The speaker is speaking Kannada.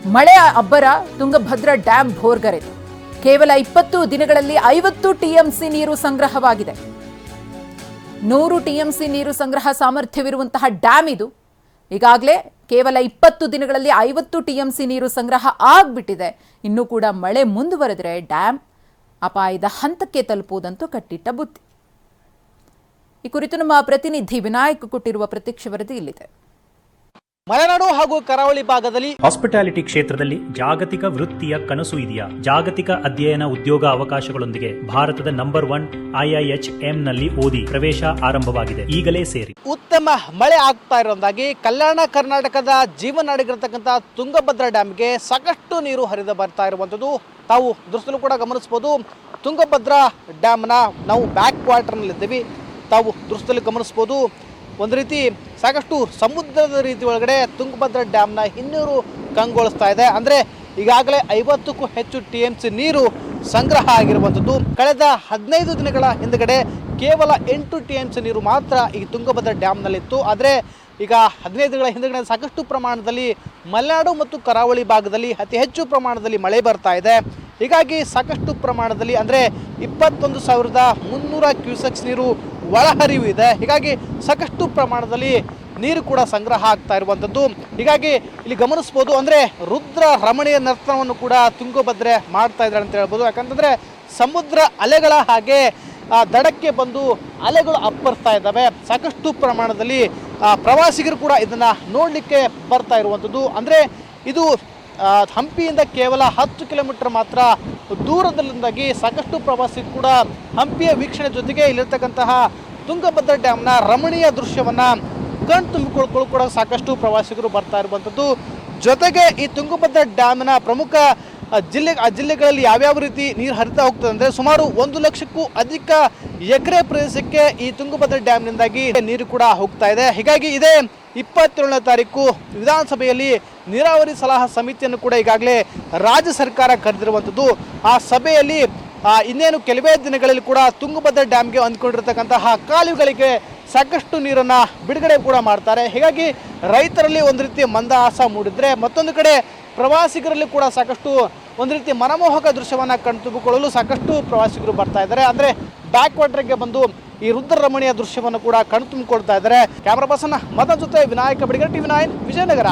ಮಳೆ ಅಬ್ಬರ ತುಂಗಭದ್ರಾ ಡ್ಯಾಂ ಭೋರ್ಗರೆದು ಕೇವಲ 20 ದಿನಗಳಲ್ಲಿ 50 ಟಿಎಂಸಿ ನೀರು ಸಂಗ್ರಹವಾಗಿದೆ. 100 ಟಿಎಂಸಿ ನೀರು ಸಂಗ್ರಹ ಸಾಮರ್ಥ್ಯವಿರುವಂತಹ ಡ್ಯಾಂ ಇದು. ಈಗಾಗಲೇ ಕೇವಲ 20 ದಿನಗಳಲ್ಲಿ 50 ಟಿಎಂಸಿ ನೀರು ಸಂಗ್ರಹ ಆಗ್ಬಿಟ್ಟಿದೆ. ಇನ್ನೂ ಕೂಡ ಮಳೆ ಮುಂದುವರೆದರೆ ಡ್ಯಾಂ ಅಪಾಯದ ಹಂತಕ್ಕೆ ತಲುಪುವುದಂತೂ ಕಟ್ಟಿಟ್ಟ ಬುತ್ತಿ. ಈ ಕುರಿತು ನಮ್ಮ ಪ್ರತಿನಿಧಿ ವಿನಾಯಕ್ ಕೊಟ್ಟಿರುವ ಪ್ರತ್ಯಕ್ಷ ವರದಿ ಇಲ್ಲಿದೆ. ಮಲೆನಾಡು ಹಾಗೂ ಕರಾವಳಿ ಭಾಗದಲ್ಲಿ ಹಾಸ್ಪಿಟಾಲಿಟಿ ಕ್ಷೇತ್ರದಲ್ಲಿ ಜಾಗತಿಕ ವೃತ್ತಿಯ ಕನಸು ಇದೆಯಾ? ಜಾಗತಿಕ ಅಧ್ಯಯನ ಉದ್ಯೋಗ ಅವಕಾಶಗಳೊಂದಿಗೆ ಭಾರತದ ನಂಬರ್ 1 IIHM ನಲ್ಲಿ ಓದಿ ಪ್ರವೇಶ ಆರಂಭವಾಗಿದೆ. ಈಗಲೇ ಸೇರಿ. ಉತ್ತಮ ಮಳೆ ಆಗ್ತಾ ಇರೋದಾಗಿ ಕಲ್ಯಾಣ ಕರ್ನಾಟಕದ ಜೀವನಾಡಿಗಿರತಕ್ಕಂಥ ತುಂಗಭದ್ರಾ ಡ್ಯಾಂಗೆ ಸಾಕಷ್ಟು ನೀರು ಹರಿದು ಬರ್ತಾ ಇರುವಂಥದ್ದು ತಾವು ದೃಶ್ಯದಲ್ಲೂ ಕೂಡ ಗಮನಿಸಬಹುದು. ತುಂಗಭದ್ರಾ ಡ್ಯಾಮ್ನ ನಾವು ಬ್ಯಾಕ್ ವಾಟರ್ನಲ್ಲಿದ್ದೀವಿ. ತಾವು ದೃಶ್ಯದಲ್ಲಿ ಗಮನಿಸಬಹುದು. ಒಂದು ರೀತಿ ಸಾಕಷ್ಟು ಸಮುದ್ರದ ರೀತಿ ಒಳಗಡೆ ತುಂಗಭದ್ರಾ ಡ್ಯಾಮ್ನ ಹಿನ್ನೀರು ಕಂಗೊಳಿಸ್ತಾ ಇದೆ. ಅಂದರೆ ಈಗಾಗಲೇ 50ಕ್ಕೂ ಹೆಚ್ಚು TMC ನೀರು ಸಂಗ್ರಹ ಆಗಿರುವಂಥದ್ದು. ಕಳೆದ 15 ದಿನಗಳ ಹಿಂದುಗಡೆ ಕೇವಲ 8 TMC ನೀರು ಮಾತ್ರ ಈ ತುಂಗಭದ್ರಾ ಡ್ಯಾಮ್ನಲ್ಲಿತ್ತು. ಆದರೆ ಈಗ 15 ದಿನಗಳ ಹಿಂದುಗಡೆ ಸಾಕಷ್ಟು ಪ್ರಮಾಣದಲ್ಲಿ ಮಲೆನಾಡು ಮತ್ತು ಕರಾವಳಿ ಭಾಗದಲ್ಲಿ ಅತಿ ಹೆಚ್ಚು ಪ್ರಮಾಣದಲ್ಲಿ ಮಳೆ ಬರ್ತಾ ಇದೆ. ಹೀಗಾಗಿ ಸಾಕಷ್ಟು ಪ್ರಮಾಣದಲ್ಲಿ ಅಂದರೆ 21,300 ಕ್ಯೂಸೆಕ್ಸ್ ನೀರು ಒಳಹರಿವು ಇದೆ. ಹೀಗಾಗಿ ಸಾಕಷ್ಟು ಪ್ರಮಾಣದಲ್ಲಿ ನೀರು ಕೂಡ ಸಂಗ್ರಹ ಆಗ್ತಾ ಇರುವಂಥದ್ದು. ಹೀಗಾಗಿ ಇಲ್ಲಿ ಗಮನಿಸ್ಬೋದು, ಅಂದರೆ ರುದ್ರ ರಮಣೀಯ ನರ್ತನವನ್ನು ಕೂಡ ತುಂಗಭದ್ರೆ ಮಾಡ್ತಾ ಇದ್ದಾರೆ ಅಂತ ಹೇಳ್ಬೋದು. ಯಾಕಂತಂದರೆ ಸಮುದ್ರ ಅಲೆಗಳ ಹಾಗೆ ದಡಕ್ಕೆ ಬಂದು ಅಲೆಗಳು ಅಪ್ಪರ್ತಾ ಇದ್ದಾವೆ. ಸಾಕಷ್ಟು ಪ್ರಮಾಣದಲ್ಲಿ ಪ್ರವಾಸಿಗರು ಕೂಡ ಇದನ್ನು ನೋಡಲಿಕ್ಕೆ ಬರ್ತಾ ಇರುವಂಥದ್ದು. ಅಂದರೆ ಇದು ಹಂಪಿಯಿಂದ ಕೇವಲ 10 ಕಿಲೋಮೀಟರ್ ಮಾತ್ರ ದೂರದಲ್ಲಿಂದಾಗಿ ಸಾಕಷ್ಟು ಪ್ರವಾಸಿಗರು ಕೂಡ ಹಂಪಿಯ ವೀಕ್ಷಣೆ ಜೊತೆಗೆ ಇಲ್ಲಿರ್ತಕ್ಕಂತಹ ತುಂಗಭದ್ರಾ ಡ್ಯಾಮ್ನ ರಮಣೀಯ ದೃಶ್ಯವನ್ನು ಕಣ್ ತುಂಬಿಕೊಳ್ಳಲು ಕೂಡ ಸಾಕಷ್ಟು ಪ್ರವಾಸಿಗರು ಬರ್ತಾ ಇರುವಂಥದ್ದು. ಜೊತೆಗೆ ಈ ತುಂಗಭದ್ರಾ ಡ್ಯಾಮ್ನ ಪ್ರಮುಖ ಜಿಲ್ಲೆಗಳಲ್ಲಿ ಯಾವ್ಯಾವ ರೀತಿ ನೀರು ಹರಿತಾ ಹೋಗ್ತದೆ ಅಂದರೆ ಸುಮಾರು 1 ಲಕ್ಷಕ್ಕೂ ಅಧಿಕ ಎಕರೆ ಪ್ರದೇಶಕ್ಕೆ ಈ ತುಂಗಭದ್ರಾ ಡ್ಯಾಮ್ನಿಂದಾಗಿ ನೀರು ಕೂಡ ಹೋಗ್ತಾ ಇದೆ. ಹೀಗಾಗಿ ಇದೇ 27ನೇ ತಾರೀಕು ವಿಧಾನಸಭೆಯಲ್ಲಿ ನೀರಾವರಿ ಸಲಹಾ ಸಮಿತಿಯನ್ನು ಕೂಡ ಈಗಾಗಲೇ ರಾಜ್ಯ ಸರ್ಕಾರ ಕರೆದಿರುವಂಥದ್ದು. ಆ ಸಭೆಯಲ್ಲಿ ಇನ್ನೇನು ಕೆಲವೇ ದಿನಗಳಲ್ಲಿ ಕೂಡ ತುಂಗಭದ್ರಾ ಡ್ಯಾಮ್ಗೆ ಹೊಂದ್ಕೊಂಡಿರ್ತಕ್ಕಂತಹ ಕಾಲುವೆಗಳಿಗೆ ಸಾಕಷ್ಟು ನೀರನ್ನು ಬಿಡುಗಡೆ ಕೂಡ ಮಾಡ್ತಾರೆ. ಹೀಗಾಗಿ ರೈತರಲ್ಲಿ ಒಂದು ರೀತಿ ಮಂದಹಾಸ ಮೂಡಿದ್ರೆ, ಮತ್ತೊಂದು ಕಡೆ ಪ್ರವಾಸಿಗರಲ್ಲಿ ಕೂಡ ಸಾಕಷ್ಟು ಒಂದು ರೀತಿ ಮನಮೋಹಕ ದೃಶ್ಯವನ್ನು ಕಣ್ತುಂಬಿಕೊಳ್ಳಲು ಸಾಕಷ್ಟು ಪ್ರವಾಸಿಗರು ಬರ್ತಾ ಇದ್ದಾರೆ. ಅಂದರೆ ಬ್ಯಾಕ್ ವಾಟರ್ಗೆ ಬಂದು ಈ ರುದ್ರ ರಮಣೀಯ ದೃಶ್ಯವನ್ನು ಕೂಡ ಕಣ್ತುಂಬಿಕೊಳ್ತಾ ಇದ್ದಾರೆ. ಕ್ಯಾಮರಾ ಪರ್ಸನ್ ಮತನ್ ಜೊತೆ ವಿನಾಯಕ ಬಡಿಗೇರ್, TV9 ವಿಜಯನಗರ.